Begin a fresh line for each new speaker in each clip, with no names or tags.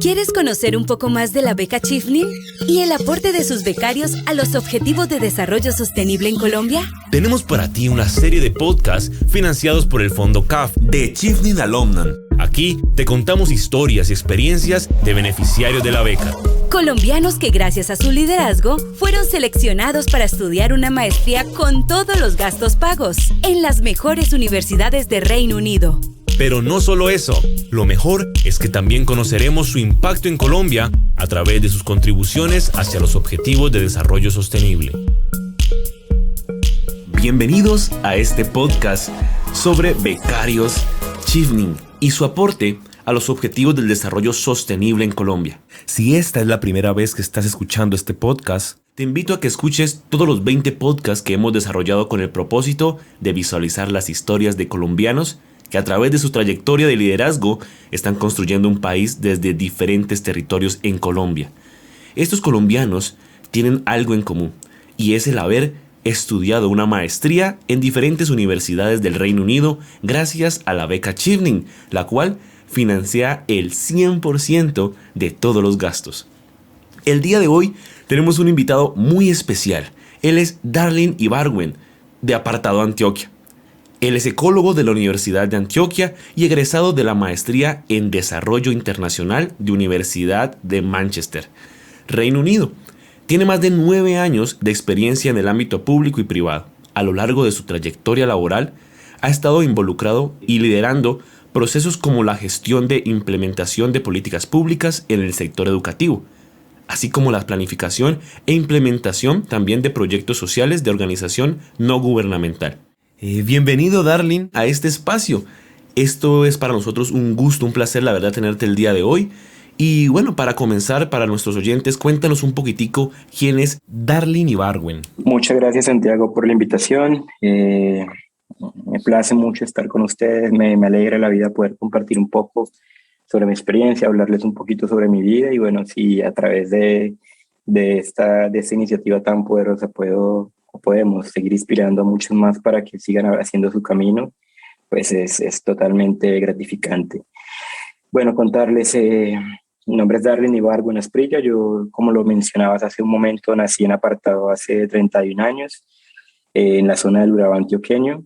¿Quieres conocer un poco más de la beca Chifnin y el aporte de sus becarios a los Objetivos de Desarrollo Sostenible en Colombia?
Tenemos para ti una serie de podcasts financiados por el Fondo CAF de Chifnin Alumnan. Aquí te contamos historias y experiencias de beneficiarios de la beca.
Colombianos que gracias a su liderazgo fueron seleccionados para estudiar una maestría con todos los gastos pagos en las mejores universidades de Reino Unido.
Pero no solo eso, lo mejor es que también conoceremos su impacto en Colombia a través de sus contribuciones hacia los Objetivos de Desarrollo Sostenible. Bienvenidos a este podcast sobre becarios Chifnin y su aporte a los Objetivos del Desarrollo Sostenible en Colombia. Si esta es la primera vez que estás escuchando este podcast, te invito a que escuches todos los 20 podcasts que hemos desarrollado con el propósito de visualizar las historias de colombianos que a través de su trayectoria de liderazgo están construyendo un país desde diferentes territorios en Colombia. Estos colombianos tienen algo en común, y es el haber estudiado una maestría en diferentes universidades del Reino Unido gracias a la beca Chifnin, la cual financia el 100% de todos los gastos. El día de hoy tenemos un invitado muy especial. Él es Darlin Ibargüen, de Apartado Antioquia. Él es ecólogo de la Universidad de Antioquia y egresado de la Maestría en Desarrollo Internacional de Universidad de Manchester, Reino Unido. Tiene más de 9 años de experiencia en el ámbito público y privado. A lo largo de su trayectoria laboral, ha estado involucrado y liderando procesos como la gestión de implementación de políticas públicas en el sector educativo, así como la planificación e implementación también de proyectos sociales de organización no gubernamental. Bienvenido, Darlin, a este espacio. Esto es para nosotros un gusto, un placer, la verdad, tenerte el día de hoy. Y bueno, para comenzar, para nuestros oyentes, cuéntanos un poquitico quién es Darlin Ibargüen.
Muchas gracias, Santiago, por la invitación. Me place mucho estar con ustedes. Me alegra la vida poder compartir un poco sobre mi experiencia, hablarles un poquito sobre mi vida. Y bueno, si a través de esta iniciativa tan poderosa podemos seguir inspirando a muchos más para que sigan haciendo su camino, pues es totalmente gratificante. Bueno, contarles, mi nombre es Darlin Ibargüen Asprilla. Yo, como lo mencionabas hace un momento, nací en Apartado hace 31 años, en la zona del Urabá antioqueño.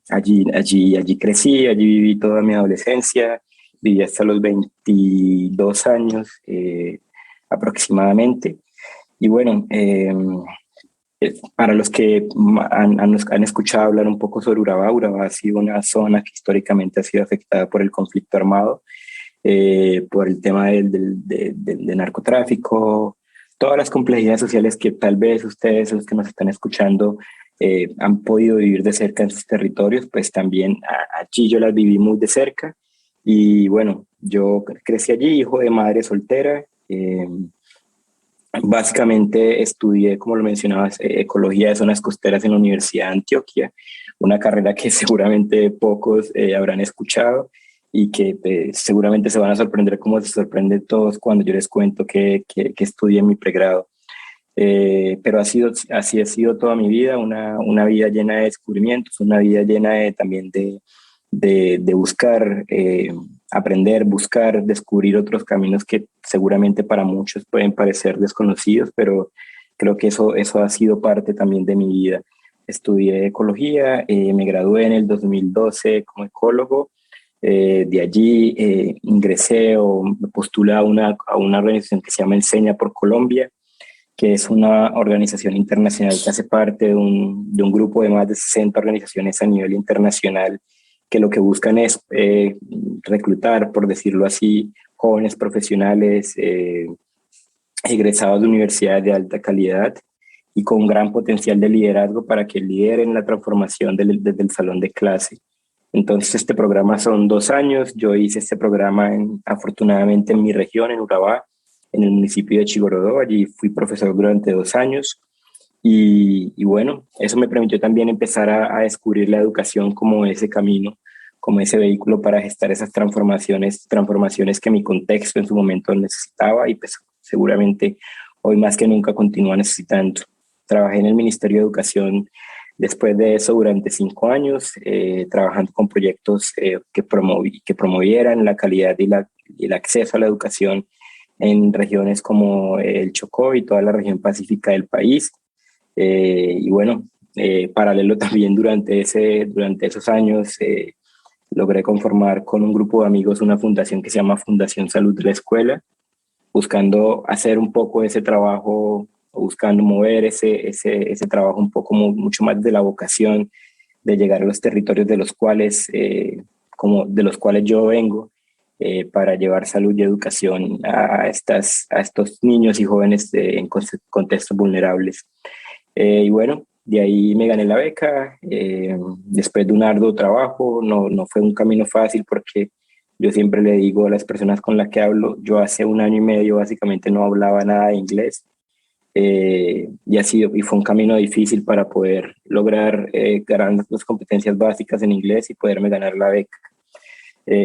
Allí crecí, allí viví toda mi adolescencia, viví hasta los 22 años aproximadamente. Y bueno, para los que han escuchado hablar un poco sobre Urabá, Urabá ha sido una zona que históricamente ha sido afectada por el conflicto armado, por el tema del narcotráfico, todas las complejidades sociales que tal vez ustedes, los que nos están escuchando, han podido vivir de cerca en sus territorios, pues también allí yo las viví muy de cerca. Y bueno, yo crecí allí, hijo de madre soltera. Básicamente estudié, como lo mencionabas, ecología de zonas costeras en la Universidad de Antioquia, una carrera que seguramente pocos habrán escuchado y que seguramente se van a sorprender como se sorprenden todos cuando yo les cuento que estudié en mi pregrado. Pero así ha sido toda mi vida, una vida llena de descubrimientos, una vida llena también de buscar, aprender, buscar, descubrir otros caminos que seguramente para muchos pueden parecer desconocidos, pero creo que eso ha sido parte también de mi vida. Estudié ecología, me gradué en el 2012 como ecólogo. De allí ingresé o me postulé a una organización que se llama Enseña por Colombia, que es una organización internacional que hace parte de un grupo de más de 60 organizaciones a nivel internacional que lo que buscan es reclutar, por decirlo así, jóvenes profesionales egresados de universidades de alta calidad y con gran potencial de liderazgo para que lideren la transformación desde el salón de clase. Entonces, este programa son 2 años. Yo hice este programa afortunadamente en mi región, en Urabá, en el municipio de Chigorodó. Allí fui profesor durante 2 años. Y bueno, eso me permitió también empezar a descubrir la educación como ese camino, como ese vehículo para gestar esas transformaciones que mi contexto en su momento necesitaba y pues seguramente hoy más que nunca continúa necesitando. Trabajé en el Ministerio de Educación después de eso durante 5 años, trabajando con proyectos que promovieran la calidad y la el acceso a la educación en regiones como el Chocó y toda la región pacífica del país. Y bueno, paralelo también durante esos años logré conformar con un grupo de amigos una fundación que se llama Fundación Salud de la Escuela, buscando hacer un poco ese trabajo, buscando mover ese trabajo un poco mucho más de la vocación de llegar a los territorios de los cuales yo vengo, para llevar salud y educación a estos niños y jóvenes en contextos vulnerables. Y bueno, de ahí me gané la beca, después de un arduo trabajo. No fue un camino fácil, porque yo siempre le digo a las personas con las que hablo, yo hace 1 año y medio básicamente no hablaba nada de inglés, y fue un camino difícil para poder lograr ganar las competencias básicas en inglés y poderme ganar la beca.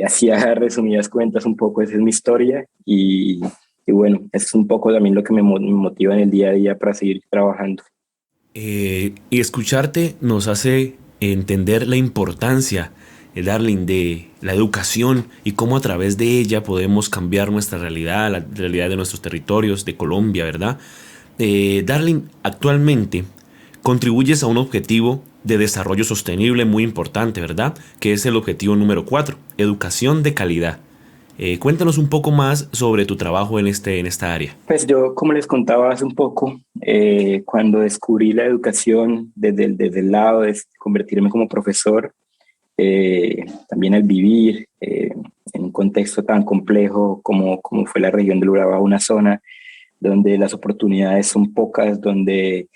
Así a resumidas cuentas, un poco esa es mi historia, y bueno, es un poco también lo que me motiva en el día a día para seguir trabajando.
Y escucharte nos hace entender la importancia, Darling, de la educación y cómo a través de ella podemos cambiar nuestra realidad, la realidad de nuestros territorios, de Colombia, ¿verdad? Darling, actualmente contribuyes a un objetivo de desarrollo sostenible muy importante, ¿verdad? Que es el objetivo número 4, educación de calidad. Cuéntanos un poco más sobre tu trabajo en esta área.
Pues yo, como les contaba hace un poco, cuando descubrí la educación desde el lado de convertirme como profesor, también al vivir en un contexto tan complejo como fue la región del Urabá, una zona donde las oportunidades son pocas, donde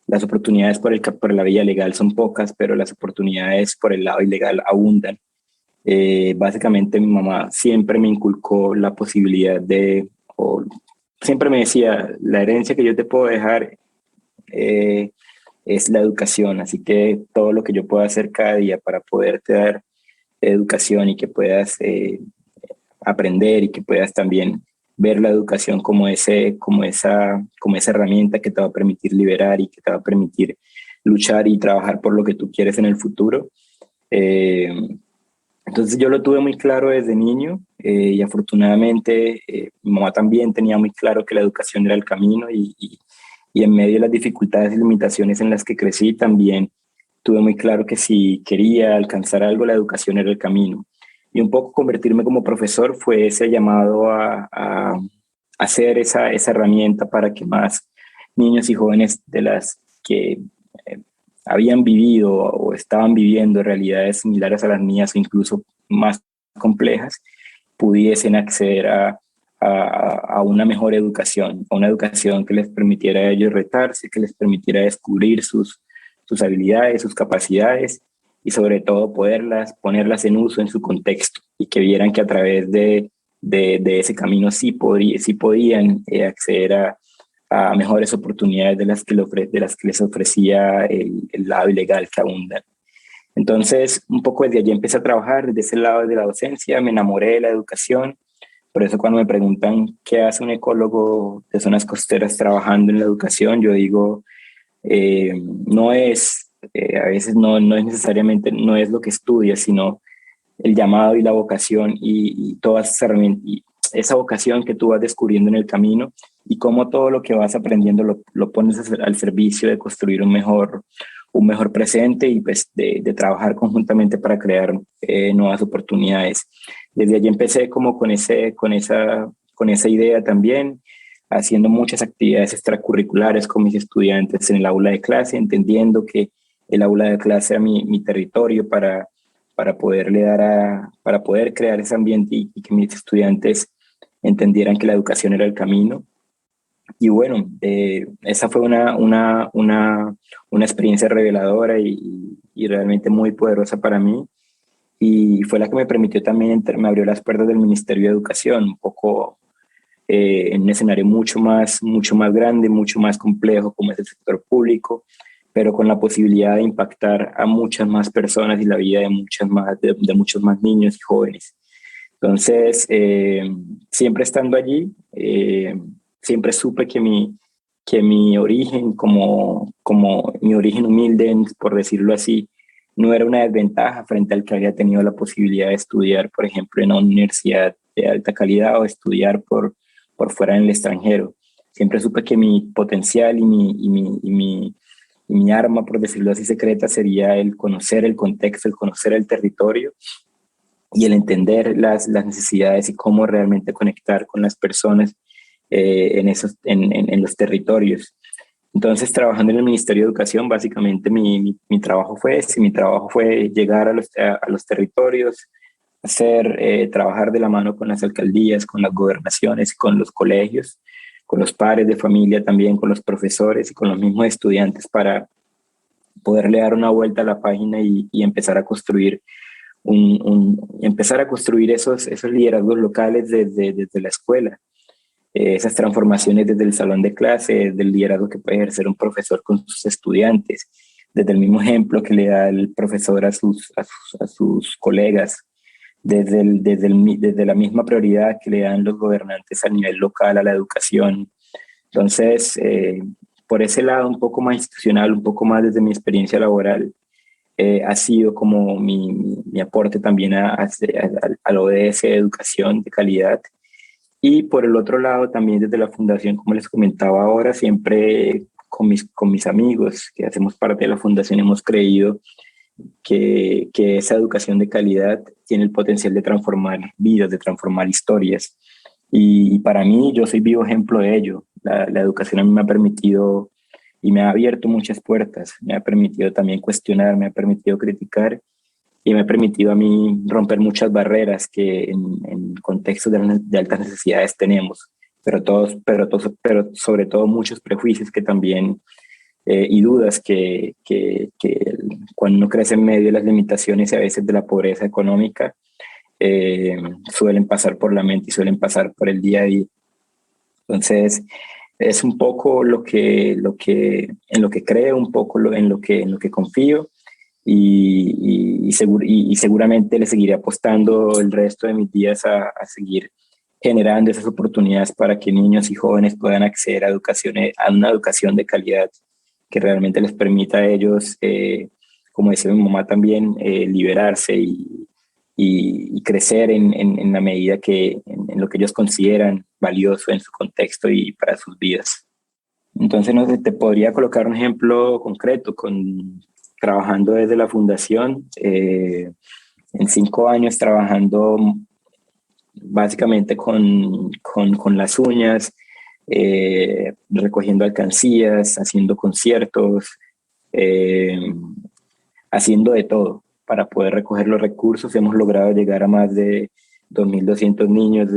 las oportunidades por la vía legal son pocas, pero las oportunidades por el lado ilegal abundan. Básicamente mi mamá siempre me inculcó la posibilidad siempre me decía, la herencia que yo te puedo dejar es la educación, así que todo lo que yo pueda hacer cada día para poderte dar educación y que puedas aprender, y que puedas también ver la educación como esa herramienta que te va a permitir liberar y que te va a permitir luchar y trabajar por lo que tú quieres en el futuro. Entonces yo lo tuve muy claro desde niño, y afortunadamente mi mamá también tenía muy claro que la educación era el camino, y en medio de las dificultades y limitaciones en las que crecí, también tuve muy claro que si quería alcanzar algo, la educación era el camino. Y un poco convertirme como profesor fue ese llamado a hacer esa herramienta para que más niños y jóvenes de las que habían vivido o estaban viviendo realidades similares a las mías, o incluso más complejas, pudiesen acceder a una mejor educación, a una educación que les permitiera a ellos retarse, que les permitiera descubrir sus habilidades, sus capacidades, y sobre todo ponerlas en uso en su contexto, y que vieran que a través de ese camino sí podían acceder a mejores oportunidades de las que les ofrecía el lado ilegal que abunda. Entonces, un poco desde allí empecé a trabajar, desde ese lado de la docencia, me enamoré de la educación. Por eso cuando me preguntan qué hace un ecólogo de zonas costeras trabajando en la educación, yo digo, a veces no es necesariamente, no es lo que estudias, sino el llamado y la vocación, y todas esas herramientas, y esa vocación que tú vas descubriendo en el camino, y cómo todo lo que vas aprendiendo lo pones al servicio de construir un mejor presente, y pues de trabajar conjuntamente para crear nuevas oportunidades. Desde allí empecé como con esa idea también, haciendo muchas actividades extracurriculares con mis estudiantes en el aula de clase, entendiendo que el aula de clase era mi territorio para poder crear ese ambiente, y que mis estudiantes entendieran que la educación era el camino. Y bueno, esa fue una experiencia reveladora y realmente muy poderosa para mí, y fue la que me permitió también, me abrió las puertas del Ministerio de Educación, un poco en un escenario mucho más grande, mucho más complejo, como es el sector público, pero con la posibilidad de impactar a muchas más personas y la vida de muchos más niños y jóvenes. Entonces, siempre estando allí, siempre supe que mi origen, como mi origen humilde, por decirlo así, no era una desventaja frente al que había tenido la posibilidad de estudiar, por ejemplo, en una universidad de alta calidad o estudiar por fuera en el extranjero. Siempre supe que mi potencial y mi arma, por decirlo así, secreta sería el conocer el contexto, el conocer el territorio y el entender las necesidades y cómo realmente conectar con las personas en los territorios. Entonces, trabajando en el Ministerio de Educación, básicamente mi trabajo fue ese. Mi trabajo fue llegar a los territorios, trabajar de la mano con las alcaldías, con las gobernaciones, con los colegios, con los padres de familia también, con los profesores y con los mismos estudiantes para poderle dar una vuelta a la página y empezar a construir esos liderazgos locales desde la escuela. Esas transformaciones desde el salón de clase, del liderazgo que puede ejercer un profesor con sus estudiantes, desde el mismo ejemplo que le da el profesor a sus colegas, desde la misma prioridad que le dan los gobernantes a nivel local a la educación. Entonces, por ese lado un poco más institucional, un poco más desde mi experiencia laboral, ha sido como mi aporte también al ODS de educación de calidad. Y por el otro lado, también desde la fundación, como les comentaba ahora, siempre con mis amigos que hacemos parte de la fundación hemos creído que esa educación de calidad tiene el potencial de transformar vidas, de transformar historias. Y para mí, yo soy vivo ejemplo de ello. La educación a mí me ha permitido y me ha abierto muchas puertas, me ha permitido también cuestionar, me ha permitido criticar y me ha permitido a mí romper muchas barreras que en contextos de altas necesidades tenemos, pero sobre todo muchos prejuicios que también y dudas que cuando uno crece en medio de las limitaciones y a veces de la pobreza económica suelen pasar por la mente y suelen pasar por el día a día. Entonces es un poco en lo que creo, un poco en lo que confío. Y seguramente le seguiré apostando el resto de mis días a seguir generando esas oportunidades para que niños y jóvenes puedan acceder a una educación de calidad que realmente les permita a ellos, como decía mi mamá también, liberarse y crecer en la medida en lo que ellos consideran valioso en su contexto y para sus vidas. Entonces, no sé, te podría colocar un ejemplo concreto trabajando desde la fundación, en 5 años trabajando básicamente con las uñas, recogiendo alcancías, haciendo conciertos, haciendo de todo para poder recoger los recursos. Hemos logrado llegar a más de 2.200 niños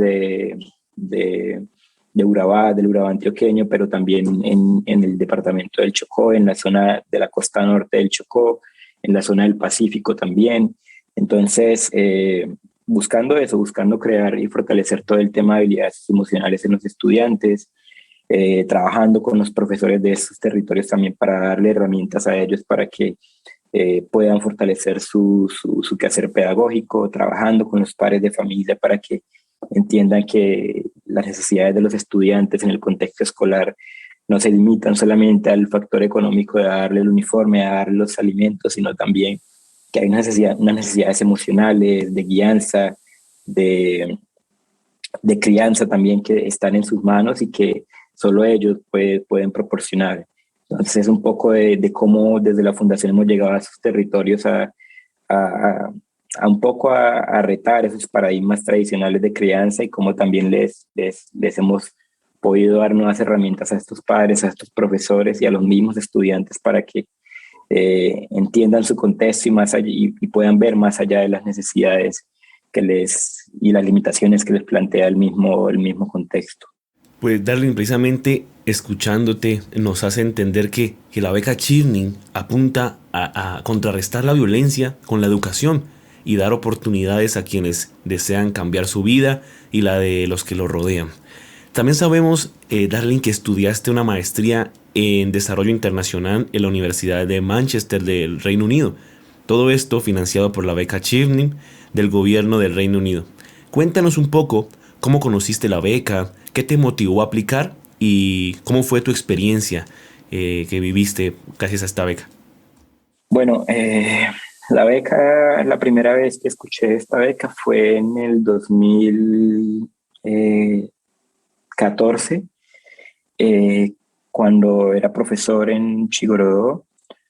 del Urabá antioqueño, pero también en el departamento del Chocó, en la zona de la costa norte del Chocó, en la zona del Pacífico también. Entonces, buscando crear y fortalecer todo el tema de habilidades emocionales en los estudiantes, trabajando con los profesores de esos territorios también para darle herramientas a ellos para que puedan fortalecer su quehacer pedagógico, trabajando con los padres de familia para que entiendan que las necesidades de los estudiantes en el contexto escolar no se limitan solamente al factor económico de darle el uniforme, a darle los alimentos, sino también que hay unas necesidades emocionales, de guianza, de crianza también que están en sus manos y que solo ellos pueden proporcionar. Entonces es un poco de cómo desde la fundación hemos llegado a esos territorios a un poco a retar esos paradigmas tradicionales de crianza y cómo también les hemos podido dar nuevas herramientas a estos padres, a estos profesores y a los mismos estudiantes para que entiendan su contexto y puedan ver más allá de las necesidades y las limitaciones que les plantea el mismo contexto.
Pues Darling, precisamente escuchándote nos hace entender que la beca Chevening apunta a contrarrestar la violencia con la educación y dar oportunidades a quienes desean cambiar su vida y la de los que lo rodean. También sabemos, Darling, que estudiaste una maestría en Desarrollo Internacional en la Universidad de Manchester del Reino Unido. Todo esto financiado por la beca Chevening del gobierno del Reino Unido. Cuéntanos un poco cómo conociste la beca, qué te motivó a aplicar y cómo fue tu experiencia que viviste gracias a esta beca.
Bueno, La beca, la primera vez que escuché esta beca fue en el 2014, cuando era profesor en Chigorodó.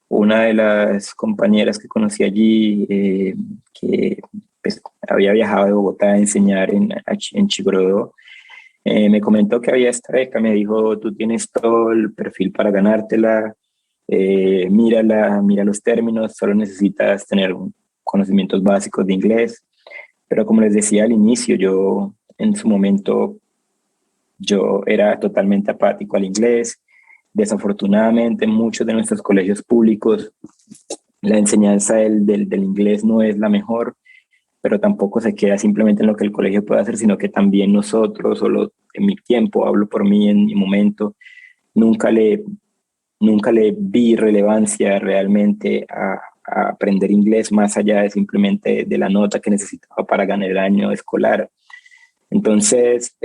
Una de las compañeras que conocí allí, que pues, había viajado de Bogotá a enseñar en Chigorodó, me comentó que había esta beca. Me dijo: tú tienes todo el perfil para ganártela, mírala, mira los términos, solo necesitas tener conocimientos básicos de inglés. Pero como les decía al inicio, yo en su momento yo era totalmente apático al inglés. Desafortunadamente, en muchos de nuestros colegios públicos la enseñanza del inglés no es la mejor, pero tampoco se queda simplemente en lo que el colegio puede hacer, sino que también nosotros, en mi tiempo, hablo por mí, en mi momento, nunca le, nunca le vi relevancia realmente a aprender inglés más allá de simplemente de la nota que necesitaba para ganar el año escolar. Entonces,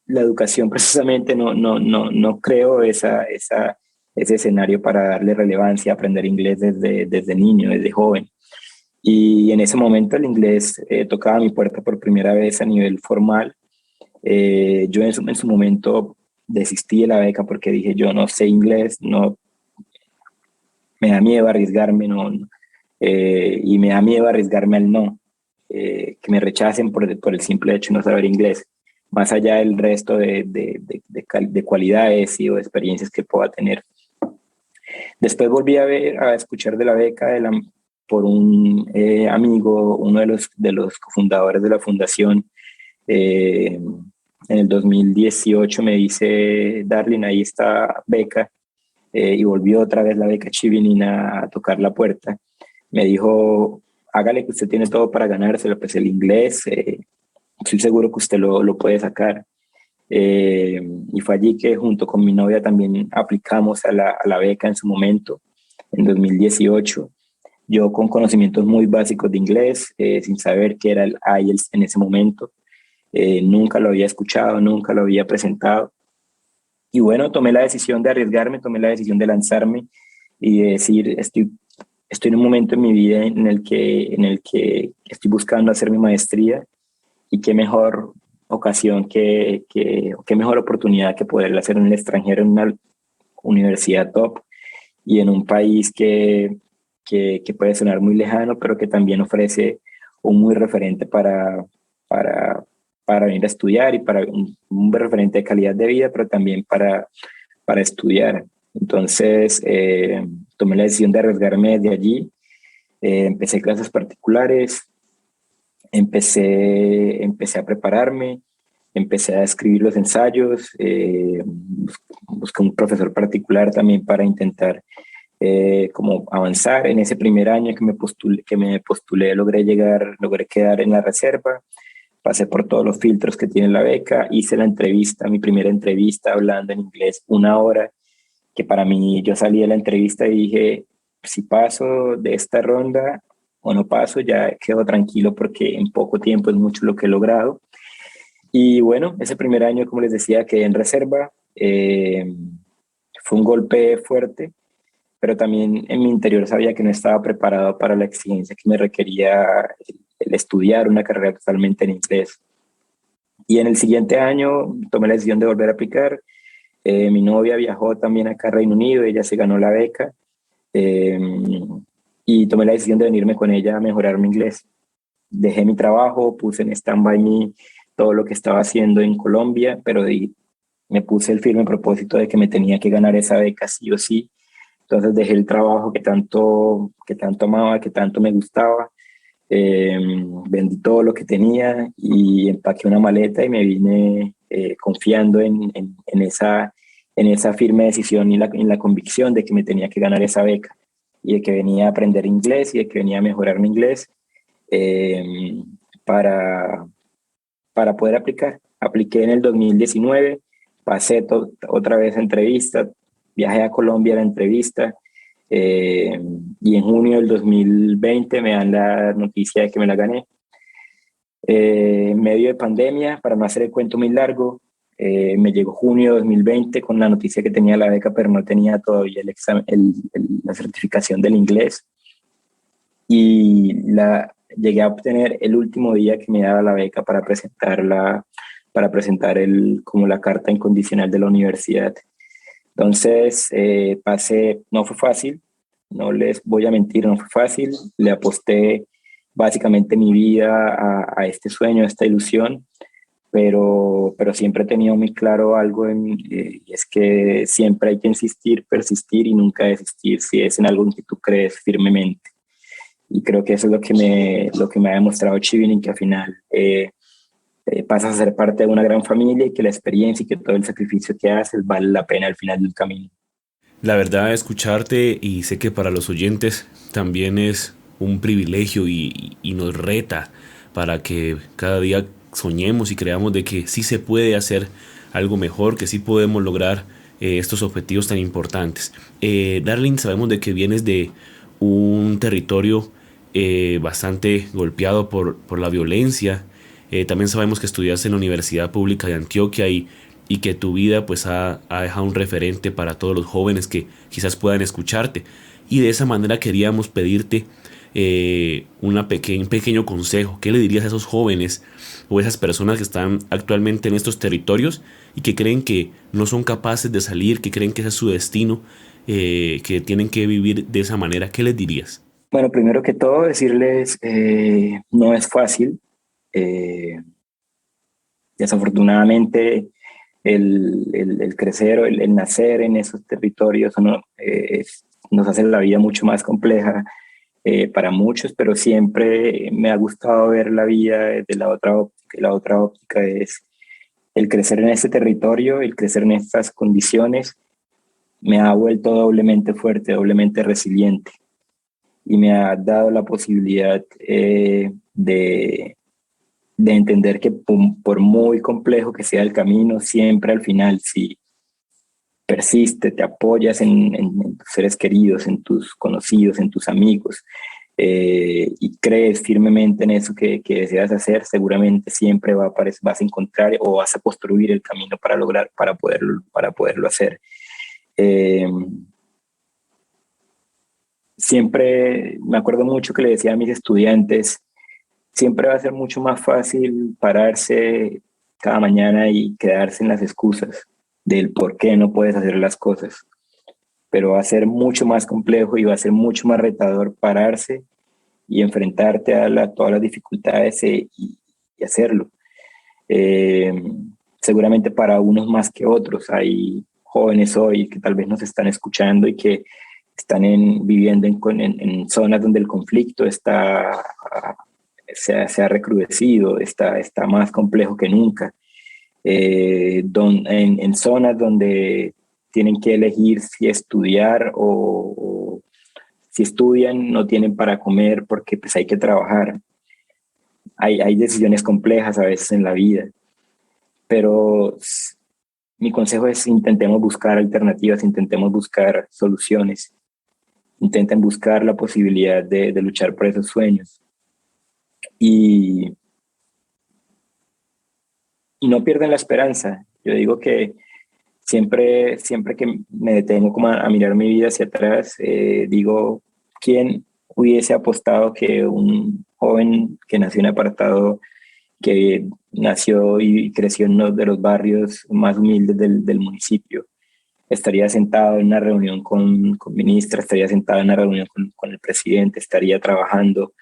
la educación precisamente no creo ese escenario para darle relevancia a aprender inglés desde niño, desde joven. Y en ese momento el inglés tocaba mi puerta por primera vez a nivel formal. Yo en su momento desistí de la beca porque dije: yo no sé inglés, no, me da miedo arriesgarme, y me da miedo arriesgarme al no, que me rechacen por el simple hecho de no saber inglés, más allá del resto de cualidades y o experiencias que pueda tener. Después volví a escuchar de la beca por un amigo, uno de los cofundadores de la fundación. En el 2018 me dice: Darling, ahí está beca. Y volvió otra vez la beca Chevening a tocar la puerta. Me dijo: hágale, que usted tiene todo para ganárselo, pues el inglés, estoy seguro que usted lo puede sacar. Y fue allí que junto con mi novia también aplicamos a la beca en su momento, en 2018. Yo con conocimientos muy básicos de inglés, sin saber qué era el IELTS en ese momento. Nunca lo había escuchado, nunca lo había presentado. Y bueno, tomé la decisión de arriesgarme, tomé la decisión de lanzarme y de decir: estoy en un momento en mi vida en el que estoy buscando hacer mi maestría, y qué mejor ocasión, qué mejor oportunidad que poderla hacer en el extranjero, en una universidad top y en un país que puede sonar muy lejano, pero que también ofrece un muy referente para venir a estudiar, y para un referente de calidad de vida, pero también para estudiar. Entonces, tomé la decisión de arriesgarme desde allí. Empecé clases particulares, empecé a prepararme, empecé a escribir los ensayos, busqué un profesor particular también para intentar como avanzar. En ese primer año que me postulé logré quedar en la reserva. Pasé por todos los filtros que tiene la beca, hice la entrevista, mi primera entrevista hablando en inglés, 1 hora, que para mí, yo salí de la entrevista y dije: si paso de esta ronda o no paso, ya quedo tranquilo porque en poco tiempo es mucho lo que he logrado. Y bueno, ese primer año, como les decía, quedé en reserva. Fue un golpe fuerte, pero también en mi interior sabía que no estaba preparado para la exigencia que me requería el estudiar una carrera totalmente en inglés. Y en el siguiente año tomé la decisión de volver a aplicar. Mi novia viajó también acá a Reino Unido, ella se ganó la beca, y tomé la decisión de venirme con ella a mejorar mi inglés. Dejé mi trabajo, puse en stand-by todo lo que estaba haciendo en Colombia, pero me puse el firme propósito de que me tenía que ganar esa beca sí o sí. Entonces dejé el trabajo que tanto amaba, que tanto me gustaba. Vendí todo lo que tenía y empaqué una maleta y me vine confiando en esa firme decisión y en la convicción de que me tenía que ganar esa beca, y de que venía a aprender inglés y de que venía a mejorar mi inglés, para poder aplicar. Apliqué en el 2019, pasé otra vez a entrevista, viajé a Colombia a la entrevista. Y en junio del 2020 me dan la noticia de que me la gané. En medio de pandemia, para no hacer el cuento muy largo, Me llegó junio de 2020 con la noticia que tenía la beca, pero no tenía todavía el examen, la certificación del inglés. Y llegué a obtener el último día que me daba la beca para presentar como la carta incondicional de la universidad. Entonces, no fue fácil, no les voy a mentir, no fue fácil. Le aposté básicamente mi vida a este sueño, a esta ilusión, pero siempre he tenido muy claro algo y es que siempre hay que insistir, persistir y nunca desistir si es en algo en que tú crees firmemente. Y creo que eso es lo que me ha demostrado Chevening, que al final pasas a ser parte de una gran familia y que la experiencia y que todo el sacrificio que haces vale la pena al final del camino.
La verdad, escucharte, y sé que para los oyentes también es un privilegio y nos reta para que cada día soñemos y creamos de que sí se puede hacer algo mejor, que sí podemos lograr estos objetivos tan importantes. Darling, sabemos de que vienes de un territorio bastante golpeado por la violencia. También sabemos que estudiaste en la Universidad Pública de Antioquia y que tu vida pues ha dejado un referente para todos los jóvenes que quizás puedan escucharte. Y de esa manera queríamos pedirte un pequeño consejo. ¿Qué le dirías a esos jóvenes o esas personas que están actualmente en estos territorios y que creen que no son capaces de salir, que creen que ese es su destino, que tienen que vivir de esa manera? ¿Qué les dirías?
Bueno, primero que todo decirles, no es fácil. Desafortunadamente, el crecer o el nacer en esos territorios nos hace la vida mucho más compleja para muchos, pero siempre me ha gustado ver la vida de la otra óptica. Y la otra óptica es el crecer en este territorio, el crecer en estas condiciones, me ha vuelto doblemente fuerte, doblemente resiliente, y me ha dado la posibilidad de entender que por muy complejo que sea el camino, siempre al final, si persiste, te apoyas en tus seres queridos, en tus conocidos, en tus amigos, y crees firmemente en eso que deseas hacer, seguramente siempre vas a encontrar o vas a construir el camino para poderlo hacer. Siempre me acuerdo mucho que le decía a mis estudiantes, siempre va a ser mucho más fácil pararse cada mañana y quedarse en las excusas del por qué no puedes hacer las cosas, pero va a ser mucho más complejo y va a ser mucho más retador pararse y enfrentarte a todas las dificultades y hacerlo. Seguramente para unos más que otros. Hay jóvenes hoy que tal vez nos están escuchando y que están viviendo en zonas donde el conflicto se ha recrudecido, está más complejo que nunca, en zonas donde tienen que elegir si estudiar o si estudian no tienen para comer porque pues hay que trabajar. Hay decisiones complejas a veces en la vida, pero mi consejo es intentemos buscar alternativas, intentemos buscar soluciones, intenten buscar la posibilidad de luchar por esos sueños. Y no pierden la esperanza. Yo digo que siempre que me detengo como a mirar mi vida hacia atrás, digo, ¿quién hubiese apostado que un joven que nació en apartado, que nació y creció en uno de los barrios más humildes del municipio, estaría sentado en una reunión con ministra, estaría sentado en una reunión con el presidente, estaría trabajando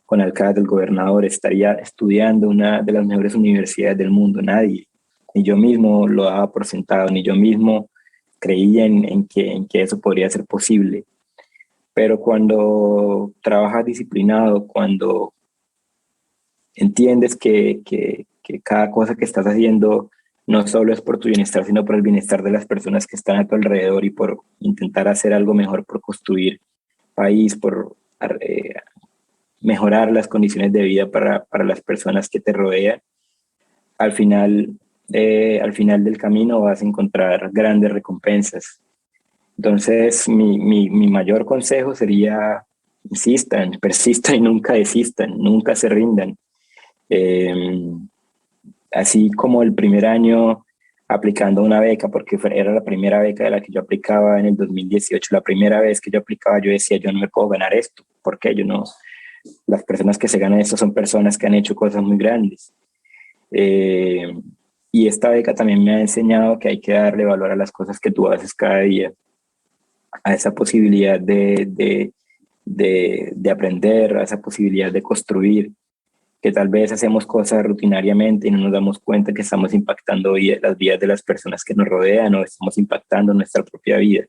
con alcalde, el gobernador, estaría estudiando una de las mejores universidades del mundo? Nadie, ni yo mismo lo daba por sentado, ni yo mismo creía en que eso podría ser posible. Pero cuando trabajas disciplinado, cuando entiendes que cada cosa que estás haciendo no solo es por tu bienestar, sino por el bienestar de las personas que están a tu alrededor y por intentar hacer algo mejor, por construir país, por mejorar las condiciones de vida para las personas que te rodean, al final del camino vas a encontrar grandes recompensas. Entonces, mi mayor consejo sería: insistan, persistan y nunca desistan, nunca se rindan. Así como el primer año aplicando una beca, porque era la primera beca de la que yo aplicaba en el 2018. La primera vez que yo aplicaba, yo decía, yo no me puedo ganar esto, porque yo no, las personas que se ganan esto son personas que han hecho cosas muy grandes. Y esta beca también me ha enseñado que hay que darle valor a las cosas que tú haces cada día, a esa posibilidad de aprender, a esa posibilidad de construir, que tal vez hacemos cosas rutinariamente y no nos damos cuenta que estamos impactando las vidas de las personas que nos rodean o estamos impactando nuestra propia vida.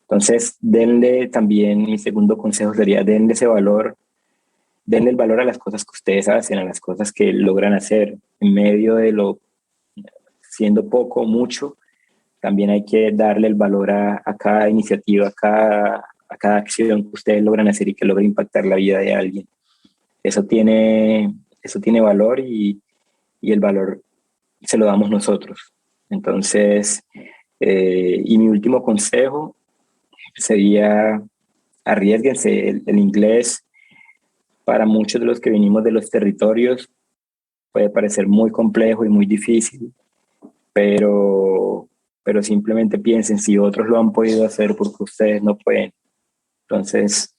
Entonces, denle también, mi segundo consejo sería, denle ese valor, denle el valor a las cosas que ustedes hacen, a las cosas que logran hacer. En medio de lo, siendo poco o mucho, también hay que darle el valor a cada iniciativa, a cada acción que ustedes logran hacer y que logre impactar la vida de alguien. Eso tiene valor y el valor se lo damos nosotros. Entonces, y mi último consejo sería, arriésguense. El inglés, para muchos de los que venimos de los territorios, puede parecer muy complejo y muy difícil, pero simplemente piensen, si otros lo han podido hacer, porque ustedes no pueden. Entonces,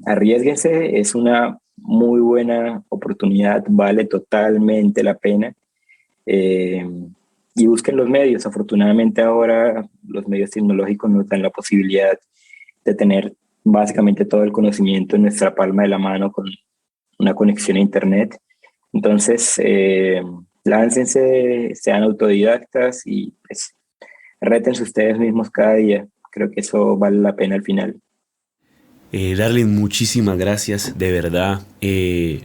arriésguense, es una muy buena oportunidad, vale totalmente la pena. Y busquen los medios. Afortunadamente ahora los medios tecnológicos nos dan la posibilidad de tener básicamente todo el conocimiento en nuestra palma de la mano con una conexión a internet. Entonces, láncense, sean autodidactas y pues, rétense ustedes mismos cada día. Creo que eso vale la pena al final.
Darlin, muchísimas gracias, de verdad.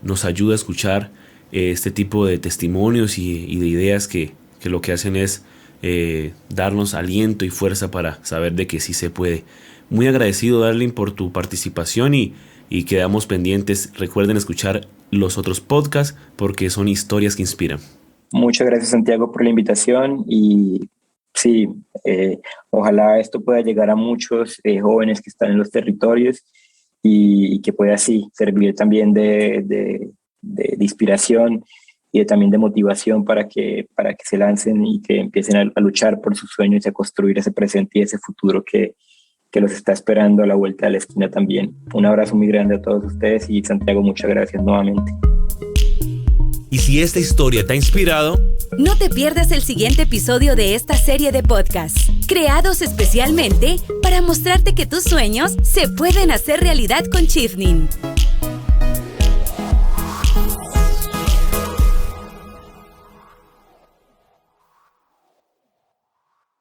Nos ayuda a escuchar este tipo de testimonios y de ideas que lo que hacen es darnos aliento y fuerza para saber de que sí se puede. Muy agradecido, Darlin, por tu participación y quedamos pendientes. Recuerden escuchar los otros podcasts porque son historias que inspiran.
Muchas gracias, Santiago, por la invitación y sí, ojalá esto pueda llegar a muchos jóvenes que están en los territorios y que pueda así servir también de inspiración y también de motivación para que se lancen y que empiecen a luchar por sus sueños y a construir ese presente y ese futuro que los está esperando a la vuelta de la esquina también. Un abrazo muy grande a todos ustedes y Santiago, muchas gracias nuevamente.
Y si esta historia te ha inspirado,
no te pierdas el siguiente episodio de esta serie de podcasts, creados especialmente para mostrarte que tus sueños se pueden hacer realidad con Chifnin.